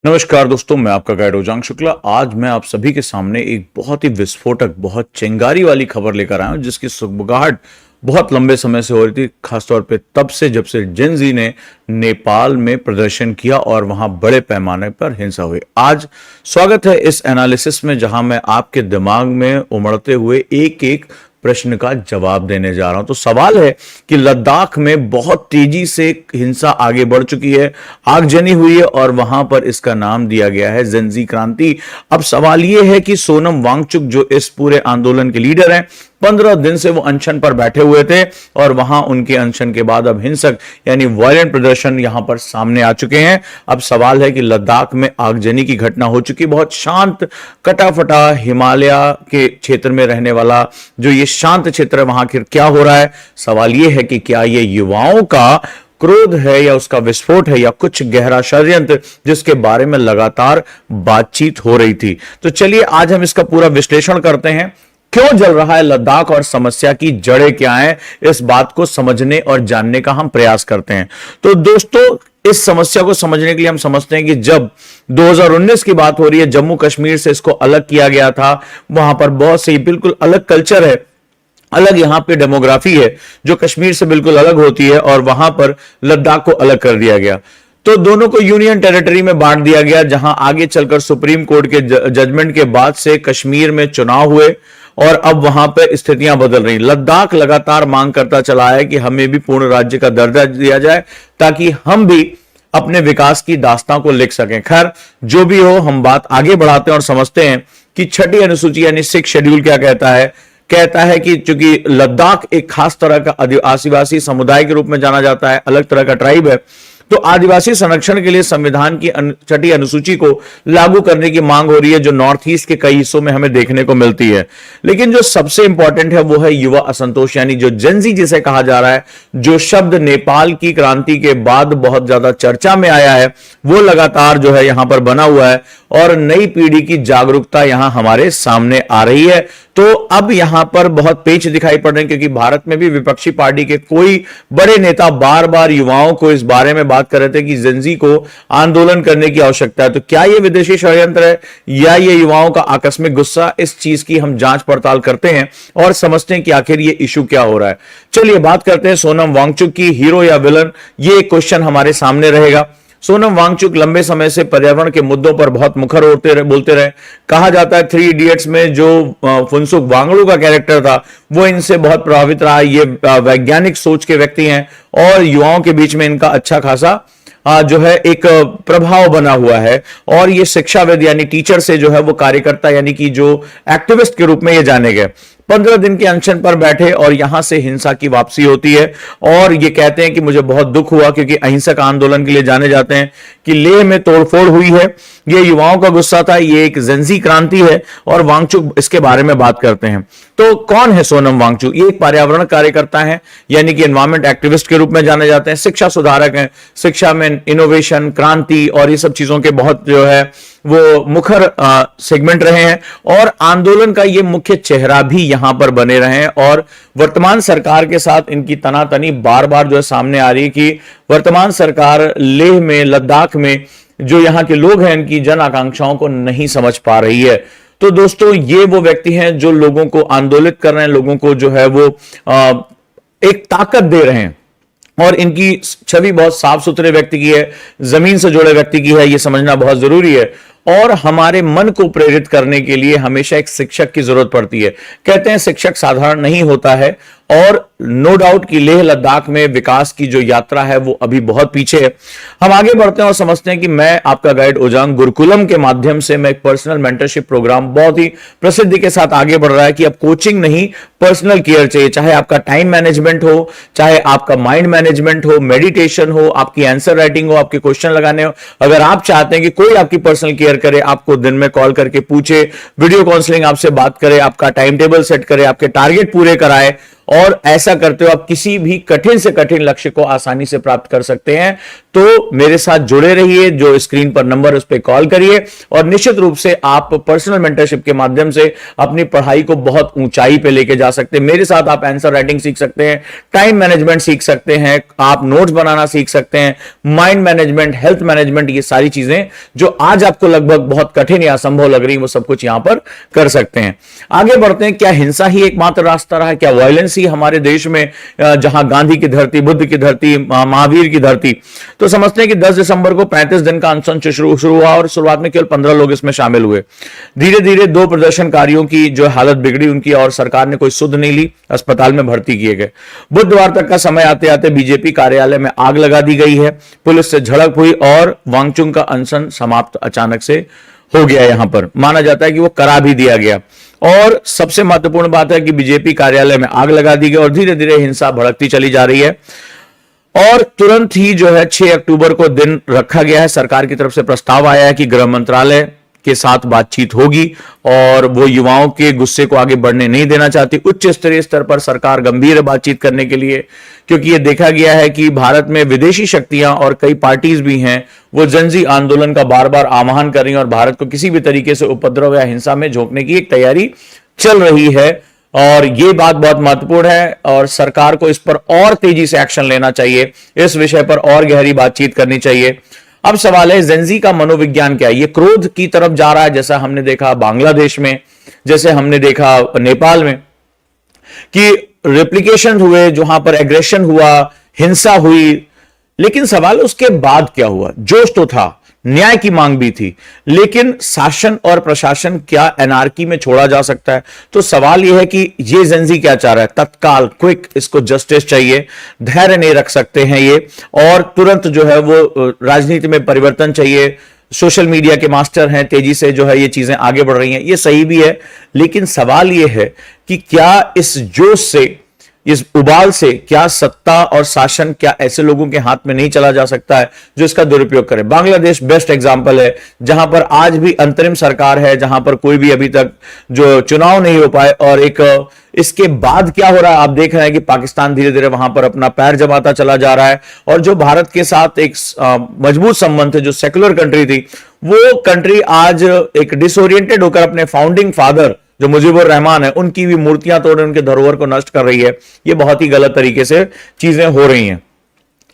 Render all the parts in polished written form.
नमस्कार दोस्तों, मैं आपका गाइड ओजांग शुक्ला। आज मैं आप सभी के सामने एक बहुत ही विस्फोटक, बहुत चिंगारी वाली खबर लेकर आया हूं, जिसकी सुगबुगाहट बहुत लंबे समय से हो रही थी, खासतौर पे तब से जब से जेन जी ने नेपाल में प्रदर्शन किया और वहां बड़े पैमाने पर हिंसा हुई। आज स्वागत है इस एनालिसिस में, जहां मैं आपके दिमाग में उमड़ते हुए एक एक प्रश्न का जवाब देने जा रहा हूं। तो सवाल है कि लद्दाख में बहुत तेजी से हिंसा आगे बढ़ चुकी है, आगजनी हुई है और वहां पर इसका नाम दिया गया है जेनजी क्रांति। अब सवाल यह है कि सोनम वांगचुक जो इस पूरे आंदोलन के लीडर हैं, 15 दिन से वो अनशन पर बैठे हुए थे और वहां उनके अनशन के बाद अब हिंसक यानी वायलेंट प्रदर्शन यहां पर सामने आ चुके हैं। अब सवाल है कि लद्दाख में आगजनी की घटना हो चुकी, बहुत शांत कटाफटा हिमालय के क्षेत्र में रहने वाला जो ये शांत क्षेत्र है, वहां क्या हो रहा है। सवाल यह है कि क्या ये युवाओं का क्रोध है या उसका विस्फोट है या कुछ गहरा षड्यंत्र जिसके बारे में लगातार बातचीत हो रही थी। तो चलिए आज हम इसका पूरा विश्लेषण करते हैं, क्यों जल रहा है लद्दाख और समस्या की जड़ें क्या हैं, इस बात को समझने और जानने का हम प्रयास करते हैं। तो दोस्तों, इस समस्या को समझने के लिए हम समझते हैं कि जब 2019 की बात हो रही है, जम्मू कश्मीर से इसको अलग किया गया था, वहां पर बहुत से बिल्कुल अलग कल्चर है, अलग यहां पे डेमोग्राफी है जो कश्मीर से बिल्कुल अलग होती है, और वहां पर लद्दाख को अलग कर दिया गया। तो दोनों को यूनियन टेरिटरी में बांट दिया गया, जहां आगे चलकर सुप्रीम कोर्ट के जजमेंट के बाद से कश्मीर में चुनाव हुए और अब वहां पर स्थितियां बदल रही। लद्दाख लगातार मांग करता चला है कि हमें भी पूर्ण राज्य का दर्जा दिया जाए ताकि हम भी अपने विकास की दास्तां को लिख सकें। खैर, जो भी हो, हम बात आगे बढ़ाते हैं और समझते हैं कि छठी अनुसूची यानी 6 शेड्यूल क्या कहता है कि चूंकि लद्दाख एक खास तरह का आदिवासी समुदाय के रूप में जाना जाता है, अलग तरह का ट्राइब है, तो आदिवासी संरक्षण के लिए संविधान की छठी अनुसूची को लागू करने की मांग हो रही है, जो नॉर्थ ईस्ट के कई हिस्सों में हमें देखने को मिलती है। लेकिन जो सबसे इंपॉर्टेंट है वो है युवा असंतोष, यानी जो जेनजी जिसे कहा जा रहा है, जो शब्द नेपाल की क्रांति के बाद बहुत ज्यादा चर्चा में आया है, वो लगातार जो है यहां पर बना हुआ है और नई पीढ़ी की जागरूकता यहां हमारे सामने आ रही है। तो अब यहां पर बहुत पेच दिखाई पड़ रहे हैं, क्योंकि भारत में भी विपक्षी पार्टी के कोई बड़े नेता बार बार युवाओं को इस बारे में बात कर रहे थे कि जेनजी को आंदोलन करने की आवश्यकता है। तो क्या यह विदेशी षड्यंत्र है या ये युवाओं का आकस्मिक गुस्सा? इस चीज की हम जांच पड़ताल करते हैं और समझते हैं कि आखिर ये इशू क्या हो रहा है। चलिए बात करते हैं सोनम वांगचुक की, हीरो या विलन, ये क्वेश्चन हमारे सामने रहेगा। सोनम वांगचुक लंबे समय से पर्यावरण के मुद्दों पर बहुत मुखर बोलते रहे। कहा जाता है 3 इडियट्स में जो फुनसुक वांगडू का कैरेक्टर था वो इनसे बहुत प्रभावित रहा। ये वैज्ञानिक सोच के व्यक्ति हैं और युवाओं के बीच में इनका अच्छा खासा जो है एक प्रभाव बना हुआ है, और ये शिक्षाविद यानी टीचर से जो है वो कार्यकर्ता यानी कि जो एक्टिविस्ट के रूप में ये जाने गए। 15 दिन के अनशन पर बैठे और यहां से हिंसा की वापसी होती है, और ये कहते हैं कि मुझे बहुत दुख हुआ, क्योंकि अहिंसक आंदोलन के लिए जाने जाते हैं, कि लेह में तोड़फोड़ हुई है, ये युवाओं का गुस्सा था, ये एक जेनजी क्रांति है, और वांगचुक इसके बारे में बात करते हैं। तो कौन है सोनम वांगचुक? ये एक पर्यावरण कार्यकर्ता है, यानी कि एनवायरमेंट एक्टिविस्ट के रूप में जाने जाते हैं, शिक्षा सुधारक हैं, शिक्षा में इनोवेशन, क्रांति और ये सब चीजों के बहुत जो है वो मुखर सेगमेंट रहे हैं, और आंदोलन का ये मुख्य चेहरा भी यहां पर बने रहे हैं। और वर्तमान सरकार के साथ इनकी तनातनी बार बार जो है सामने आ रही है कि वर्तमान सरकार लेह में, लद्दाख में जो यहां के लोग हैं, इनकी जन आकांक्षाओं को नहीं समझ पा रही है। तो दोस्तों, ये वो व्यक्ति हैं जो लोगों को आंदोलित कर रहे हैं, लोगों को जो है वो एक ताकत दे रहे हैं, और इनकी छवि बहुत साफ सुथरे व्यक्ति की है, जमीन से जुड़े व्यक्ति की है, यह समझना बहुत जरूरी है। और हमारे मन को प्रेरित करने के लिए हमेशा एक शिक्षक की जरूरत पड़ती है। कहते हैं शिक्षक साधारण नहीं होता है, और नो डाउट कि लेह लद्दाख में विकास की जो यात्रा है वो अभी बहुत पीछे है। हम आगे बढ़ते हैं और समझते हैं कि मैं आपका गाइड ओजांग गुरुकुलम के माध्यम से मैं एक पर्सनल मेंटरशिप प्रोग्राम बहुत ही प्रसिद्धि के साथ आगे बढ़ रहा है कि अब कोचिंग नहीं, पर्सनल केयर चाहिए। चाहे आपका टाइम मैनेजमेंट हो, चाहे आपका माइंड मैनेजमेंट हो, मेडिटेशन हो, आपकी आंसर राइटिंग हो, आपके क्वेश्चन लगाने हो, अगर आप चाहते हैं कि कोई आपकी पर्सनल केयर करे, आपको दिन में कॉल करके पूछे, वीडियो काउंसलिंग आपसे बात करे, आपका टाइम टेबल सेट करे, आपके टारगेट पूरे कराए और ऐसा करते हो आप किसी भी कठिन से कठिन लक्ष्य को आसानी से प्राप्त कर सकते हैं। तो मेरे साथ जुड़े रहिए, जो स्क्रीन पर नंबर उस पर कॉल करिए और निश्चित रूप से आप पर्सनल मेंटरशिप के माध्यम से अपनी पढ़ाई को बहुत ऊंचाई पे लेके जा सकते हैं। मेरे साथ आप आंसर राइटिंग सीख सकते हैं, टाइम मैनेजमेंट सीख सकते हैं, आप नोट्स बनाना सीख सकते हैं, माइंड मैनेजमेंट, हेल्थ मैनेजमेंट, ये सारी चीजें जो आज आपको लगभग बहुत कठिन या असंभव लग रही है वो सब कुछ यहां पर कर सकते हैं। आगे बढ़ते हैं। क्या हिंसा ही एकमात्र रास्ता रहा है? क्या वायलेंस ही हमारे देश में, जहां गांधी की धरती, बुद्ध की धरती, महावीर की धरती, तो समझते हैं कि 10 दिसंबर को 35 दिन का अनशन शुरू हुआ और शुरुआत में केवल 15 लोग इसमें शामिल हुए। धीरे धीरे 2 प्रदर्शनकारियों की जो हालत बिगड़ी उनकी, और सरकार ने कोई सुध नहीं ली, अस्पताल में भर्ती किए गए। बुधवार तक का समय आते आते बीजेपी कार्यालय में आग लगा दी गई है, पुलिस से झड़प हुई और वांगचुंग का अनशन समाप्त अचानक से हो गया। यहां पर माना जाता है कि वो करा भी दिया गया। और सबसे महत्वपूर्ण बात है कि बीजेपी कार्यालय में आग लगा दी गई और धीरे धीरे हिंसा भड़कती चली जा रही है। और तुरंत ही जो है 6 अक्टूबर को दिन रखा गया है। सरकार की तरफ से प्रस्ताव आया है कि गृह मंत्रालय के साथ बातचीत होगी और वो युवाओं के गुस्से को आगे बढ़ने नहीं देना चाहती। उच्च स्तरीय स्तर पर सरकार गंभीर है बातचीत करने के लिए, क्योंकि ये देखा गया है कि भारत में विदेशी शक्तियां और कई पार्टीज भी हैं, वो जनजी आंदोलन का बार बार आह्वान कर रही हैं और भारत को किसी भी तरीके से उपद्रव या हिंसा में झोंकने की एक तैयारी चल रही है। और ये बात बहुत महत्वपूर्ण है और सरकार को इस पर और तेजी से एक्शन लेना चाहिए, इस विषय पर और गहरी बातचीत करनी चाहिए। अब सवाल है जेंजी का मनोविज्ञान क्या है? ये क्रोध की तरफ जा रहा है, जैसा हमने देखा बांग्लादेश में, जैसे हमने देखा नेपाल में कि रेप्लिकेशन हुए, जहां पर एग्रेशन हुआ, हिंसा हुई। लेकिन सवाल उसके बाद क्या हुआ? जोश तो था, न्याय की मांग भी थी, लेकिन शासन और प्रशासन क्या एनार्की में छोड़ा जा सकता है? तो सवाल यह है कि ये जेंजी क्या चाह रहा है? तत्काल, क्विक, इसको जस्टिस चाहिए, धैर्य नहीं रख सकते हैं ये, और तुरंत जो है वो राजनीति में परिवर्तन चाहिए। सोशल मीडिया के मास्टर हैं, तेजी से जो है ये चीजें आगे बढ़ रही हैं, ये सही भी है। लेकिन सवाल यह है कि क्या इस जोश से, इस उबाल से, क्या सत्ता और शासन क्या ऐसे लोगों के हाथ में नहीं चला जा सकता है जो इसका दुरुपयोग करे? बांग्लादेश बेस्ट एग्जांपल है, जहां पर आज भी अंतरिम सरकार है, जहां पर कोई भी अभी तक जो चुनाव नहीं हो पाए। और एक इसके बाद क्या हो रहा है, आप देख रहे हैं कि पाकिस्तान धीरे धीरे वहां पर अपना पैर जमाता चला जा रहा है। और जो भारत के साथ एक मजबूत संबंध थे, जो सेक्युलर कंट्री थी, वो कंट्री आज एक डिसोरिएंटेड होकर अपने फाउंडिंग फादर जो मुजीबुर रहमान है, उनकी भी मूर्तियां तोड़ उनके धरोहर को नष्ट कर रही है। ये बहुत ही गलत तरीके से चीजें हो रही हैं।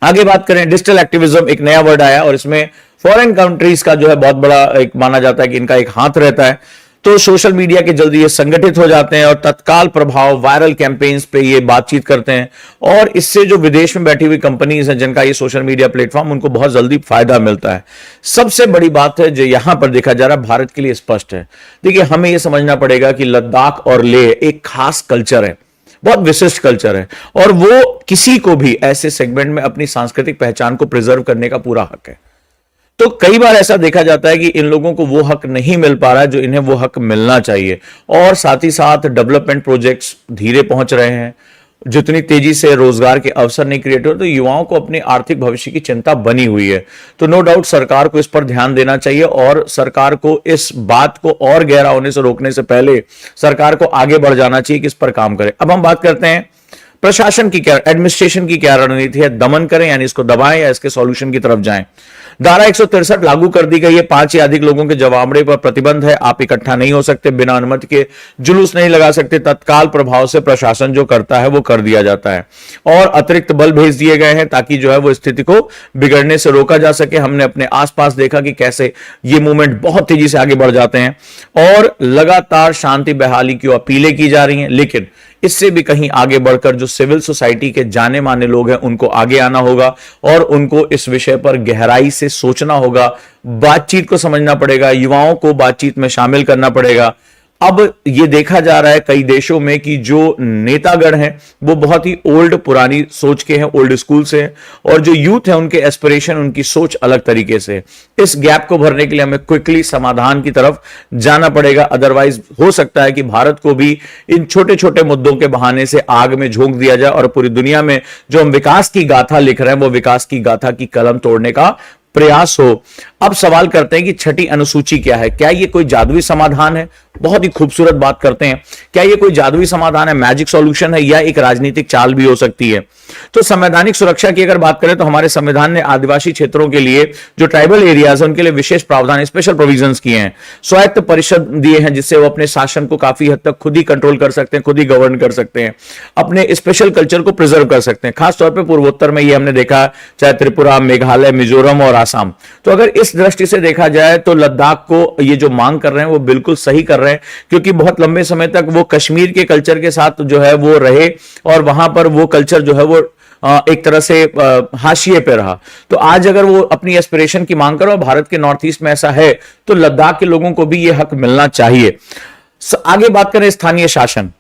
आगे बात करें, डिजिटल एक्टिविज्म एक नया वर्ड आया और इसमें फॉरेन कंट्रीज का जो है बहुत बड़ा एक माना जाता है कि इनका एक हाथ रहता है। तो सोशल मीडिया के जल्दी ये संगठित हो जाते हैं और तत्काल प्रभाव, वायरल कैंपेन्स पे ये बातचीत करते हैं और इससे जो विदेश में बैठी हुई कंपनीज हैं जिनका ये सोशल मीडिया प्लेटफॉर्म, उनको बहुत जल्दी फायदा मिलता है। सबसे बड़ी बात है जो यहां पर देखा जा रहा है, भारत के लिए स्पष्ट है। देखिए, हमें यह समझना पड़ेगा कि लद्दाख और लेह एक खास कल्चर है, बहुत विशिष्ट कल्चर है, और वो किसी को भी ऐसे सेगमेंट में अपनी सांस्कृतिक पहचान को प्रिजर्व करने का पूरा हक है। तो कई बार ऐसा देखा जाता है कि इन लोगों को वो हक नहीं मिल पा रहा है जो इन्हें वो हक मिलना चाहिए, और साथ ही साथ डेवलपमेंट प्रोजेक्ट्स धीरे पहुंच रहे हैं। जितनी तेजी से रोजगार के अवसर नहीं क्रिएट हो, तो युवाओं को अपने आर्थिक भविष्य की चिंता बनी हुई है। तो नो डाउट सरकार को इस पर ध्यान देना चाहिए और सरकार को इस बात को और गहरा होने से रोकने से पहले सरकार को आगे बढ़ जाना चाहिए कि इस पर काम करे। अब हम बात करते हैं प्रशासन की क्या, एडमिनिस्ट्रेशन की क्या रणनीति है? दमन करें यानी इसको दबाएं या इसके सॉल्यूशन की तरफ जाएं? धारा 163 लागू कर दी गई है। 5 या अधिक लोगों के जमावड़े पर प्रतिबंध है। आप इकट्ठा नहीं हो सकते, बिना अनुमति के जुलूस नहीं लगा सकते। तत्काल प्रभाव से प्रशासन जो करता है वो कर दिया जाता है और अतिरिक्त बल भेज दिए गए हैं ताकि जो है वो स्थिति को बिगड़ने से रोका जा सके। हमने अपने आसपास देखा कि कैसे ये मूवमेंट बहुत तेजी से आगे बढ़ जाते हैं और लगातार शांति बहाली की अपीलें की जा रही हैं। लेकिन इससे भी कहीं आगे बढ़कर जो सिविल सोसाइटी के जाने माने लोग हैं उनको आगे आना होगा और उनको इस विषय पर गहराई से सोचना होगा, बातचीत को समझना पड़ेगा, युवाओं को बातचीत में शामिल करना पड़ेगा। अब ये देखा जा रहा है कई देशों में कि जो नेतागण हैं वो बहुत ही ओल्ड, पुरानी सोच के हैं, ओल्ड स्कूल से हैं, और जो यूथ है उनके एस्पिरेशन, उनकी सोच अलग तरीके से। इस गैप को भरने के लिए हमें क्विकली समाधान की तरफ जाना पड़ेगा। अदरवाइज हो सकता है कि भारत को भी इन छोटे छोटे मुद्दों के बहाने से आग में झोंक दिया जाए और पूरी दुनिया में जो हम विकास की गाथा लिख रहे हैं वो विकास की गाथा की कलम तोड़ने का प्रयास हो। अब सवाल करते हैं कि छठी अनुसूची क्या है, क्या ये कोई जादुई समाधान है? बहुत ही खूबसूरत बात करते हैं, क्या ये कोई जादुई समाधान है, मैजिक सॉल्यूशन है, या एक राजनीतिक चाल भी हो सकती है? तो संवैधानिक सुरक्षा की अगर बात करें तो हमारे संविधान ने आदिवासी क्षेत्रों के लिए, जो ट्राइबल एरियाज है उनके लिए विशेष प्रावधान, स्पेशल प्रोविजंस किए हैं, स्वायत्त परिषद दिए हैं जिससे वो अपने शासन को काफी हद तक खुद ही कंट्रोल कर सकते हैं, खुद ही गवर्न कर सकते हैं, अपने स्पेशल कल्चर को प्रिजर्व कर सकते हैं। खासतौर पर पूर्वोत्तर में ये हमने देखा, चाहे त्रिपुरा, मेघालय, मिजोरम और आसाम। तो अगर इस दृष्टि से देखा जाए तो लद्दाख को ये जो मांग कर रहे हैं वो बिल्कुल सही कर रहे हैं, क्योंकि बहुत लंबे समय तक वो कश्मीर के कल्चर के साथ जो है वो रहे और वहां पर वो कल्चर जो है वो एक तरह से हाशिए पे रहा। तो आज अगर वो अपनी एस्पिरेशन की मांग करो, भारत के नॉर्थ ईस्ट में ऐसा है, तो लद्दाख के लोगों को भी ये हक मिलना चाहिए। आगे बात करें स्थानीय शासन,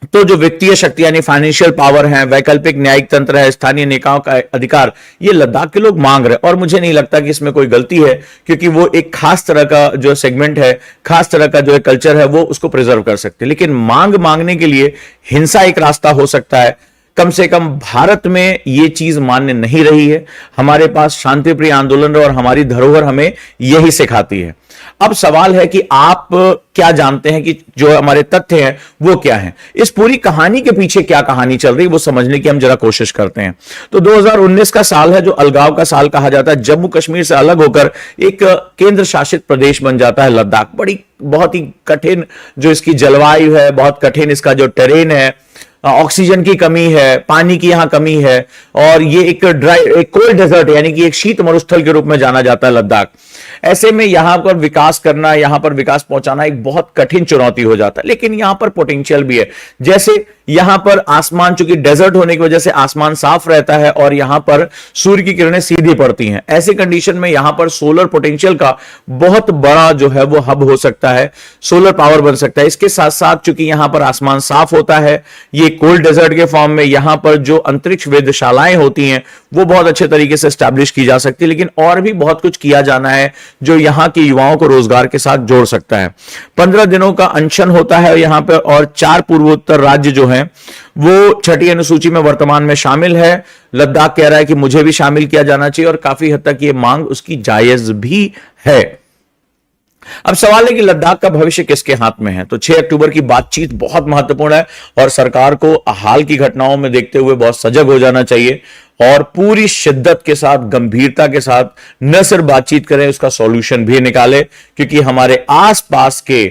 तो जो वित्तीय शक्ति यानी फाइनेंशियल पावर है, वैकल्पिक न्यायिक तंत्र है, स्थानीय निकायों का अधिकार, ये लद्दाख के लोग मांग रहे हैं और मुझे नहीं लगता कि इसमें कोई गलती है, क्योंकि वो एक खास तरह का जो सेगमेंट है, खास तरह का जो कल्चर है, वो उसको प्रिजर्व कर सकते हैं। लेकिन मांगने के लिए हिंसा एक रास्ता हो सकता है। कम से कम भारत में यह चीज मान्य नहीं रही है। हमारे पास शांतिप्रिय आंदोलन और हमारी धरोहर हमें यही सिखाती है। अब सवाल है कि आप क्या जानते हैं कि जो हमारे तथ्य हैं वो क्या हैं? इस पूरी कहानी के पीछे क्या कहानी चल रही है वो समझने की हम जरा कोशिश करते हैं। तो 2019 का साल है जो अलगाव का साल कहा जाता है। जम्मू कश्मीर से अलग होकर एक केंद्र शासित प्रदेश बन जाता है लद्दाख। बहुत ही कठिन जो इसकी जलवायु है, बहुत कठिन इसका जो टेरेन है, ऑक्सीजन की कमी है, पानी की यहां कमी है, और ये एक कोल्ड डेजर्ट यानी कि एक शीत मरुस्थल के रूप में जाना जाता है लद्दाख। ऐसे में यहां पर विकास करना, यहां पर विकास पहुंचाना एक बहुत कठिन चुनौती हो जाता है। लेकिन यहां पर पोटेंशियल भी है। जैसे यहां पर आसमान, चूंकि डेजर्ट होने की वजह से आसमान साफ रहता है और यहां पर सूर्य की किरणें सीधी पड़ती हैं। ऐसे कंडीशन में यहां पर सोलर पोटेंशियल का बहुत बड़ा जो है वो हब हो सकता है, सोलर पावर बन सकता है। इसके साथ साथ चूंकि यहां पर आसमान साफ होता है, ये कोल्ड डेजर्ट के फॉर्म में, यहां पर जो अंतरिक्ष वेधशालाएं होती हैं वो बहुत अच्छे तरीके से एस्टैब्लिश की जा सकती है। लेकिन और भी बहुत कुछ किया जाना है जो यहां के युवाओं को रोजगार के साथ जोड़ सकता है। 15 दिनों का अनशन होता है यहां पर, और 4 पूर्वोत्तर राज्य जो हैं वो छठी अनुसूची में वर्तमान में शामिल है। लद्दाख कह रहा है कि मुझे भी शामिल किया जाना चाहिए और काफी हद तक ये मांग उसकी जायज भी है। अब सवाल है कि लद्दाख का भविष्य किसके हाथ में है? तो 6 अक्टूबर की बातचीत बहुत महत्वपूर्ण है और सरकार को हाल की घटनाओं में देखते हुए बहुत सजग हो जाना चाहिए और पूरी शिद्दत के साथ, गंभीरता के साथ न सिर्फ बातचीत करें, उसका सॉल्यूशन भी निकाले, क्योंकि हमारे आसपास के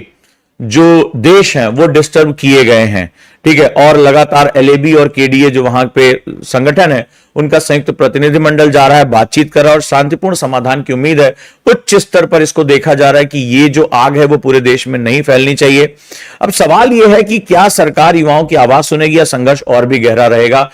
जो देश हैं वो डिस्टर्ब किए गए हैं। ठीक है, और लगातार एलएबी और केडीए जो वहां पे संगठन है उनका संयुक्त प्रतिनिधिमंडल जा रहा है, बातचीत कर रहा है और शांतिपूर्ण समाधान की उम्मीद है। उच्च स्तर पर इसको देखा जा रहा है कि ये जो आग है वो पूरे देश में नहीं फैलनी चाहिए। अब सवाल यह है कि क्या सरकार युवाओं की आवाज सुनेगी या संघर्ष और भी गहरा रहेगा?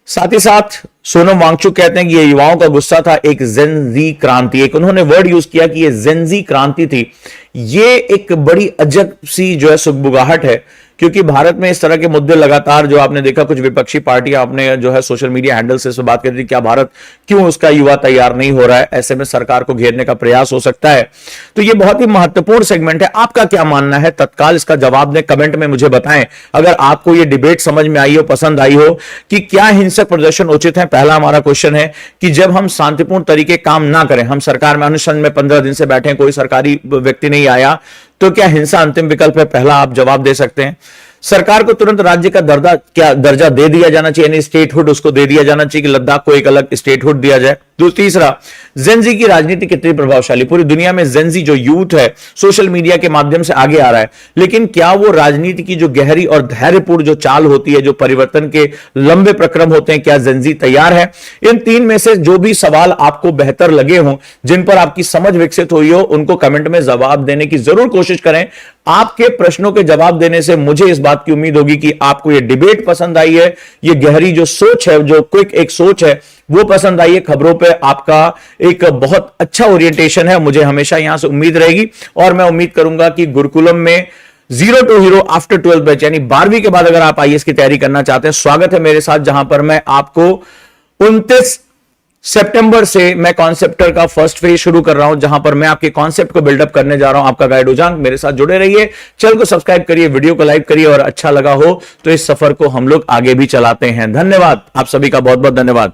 साथ ही साथ सोनम वांगचुक कहते हैं कि ये युवाओं का गुस्सा था, एक जेनजी क्रांति, एक उन्होंने वर्ड यूज किया कि ये जेनजी क्रांति थी। ये एक बड़ी अजब सी जो है सुगबुगाहट है, क्योंकि भारत में इस तरह के मुद्दे लगातार जो आपने देखा, कुछ विपक्षी पार्टियां आपने जो है सोशल मीडिया हैंडल से बात करती थी, क्या भारत क्यों उसका युवा तैयार नहीं हो रहा है? ऐसे में सरकार को घेरने का प्रयास हो सकता है। तो ये बहुत ही महत्वपूर्ण सेगमेंट है। आपका क्या मानना है? तत्काल इसका जवाब दें, कमेंट में मुझे बताएं। अगर आपको ये डिबेट समझ में आई हो, पसंद आई हो कि क्या हिंसक प्रदर्शन उचित है। पहला हमारा क्वेश्चन है कि जब हम शांतिपूर्ण तरीके काम ना करें, हम सरकार में अनुसंधान में 15 दिन से बैठे, कोई सरकारी व्यक्ति नहीं आया, तो क्या हिंसा अंतिम विकल्प है? पहला आप जवाब दे सकते हैं। सरकार को तुरंत राज्य का दर्जा दे दिया जाना चाहिए, यानी स्टेटहुड उसको दे दिया जाना चाहिए कि लद्दाख को एक अलग स्टेटहुड दिया जाए। तीसरा, जेनजी की राजनीति कितनी प्रभावशाली? पूरी दुनिया में जेनजी जो यूथ है सोशल मीडिया के माध्यम से आगे आ रहा है, लेकिन क्या वो राजनीति की जो गहरी और धैर्यपूर्ण जो चाल होती है, जो परिवर्तन के लंबे प्रक्रम होते हैं, क्या जेनजी तैयार है? इन 3 में से जो भी सवाल आपको बेहतर लगे हों, जिन पर आपकी समझ विकसित हुई हो, उनको कमेंट में जवाब देने की जरूर कोशिश करें। आपके प्रश्नों के जवाब देने से मुझे इस बात की उम्मीद होगी कि आपको यह डिबेट पसंद आई है, ये गहरी जो सोच है, जो क्विक एक सोच है, वो पसंद आई है। खबरों पे आपका एक बहुत अच्छा ओरिएंटेशन है, मुझे हमेशा यहां से उम्मीद रहेगी। और मैं उम्मीद करूंगा कि गुरुकुलम में 0 to हीरो आफ्टर 12 बैच, यानी 12वीं के बाद अगर आप आईएएस की तैयारी करना चाहते हैं, स्वागत है मेरे साथ, जहां पर मैं आपको 29 सितंबर से मैं कॉन्सेप्टर का फर्स्ट फेज शुरू कर रहा हूं, जहां पर मैं आपके कॉन्सेप्ट को बिल्डअप करने जा रहा हूं। आपका गाइड उजांग, मेरे साथ जुड़े रहिए, चैनल को सब्सक्राइब करिए, वीडियो को लाइक करिए, और अच्छा लगा हो तो इस सफर को हम लोग आगे भी चलाते हैं। धन्यवाद, आप सभी का बहुत बहुत धन्यवाद।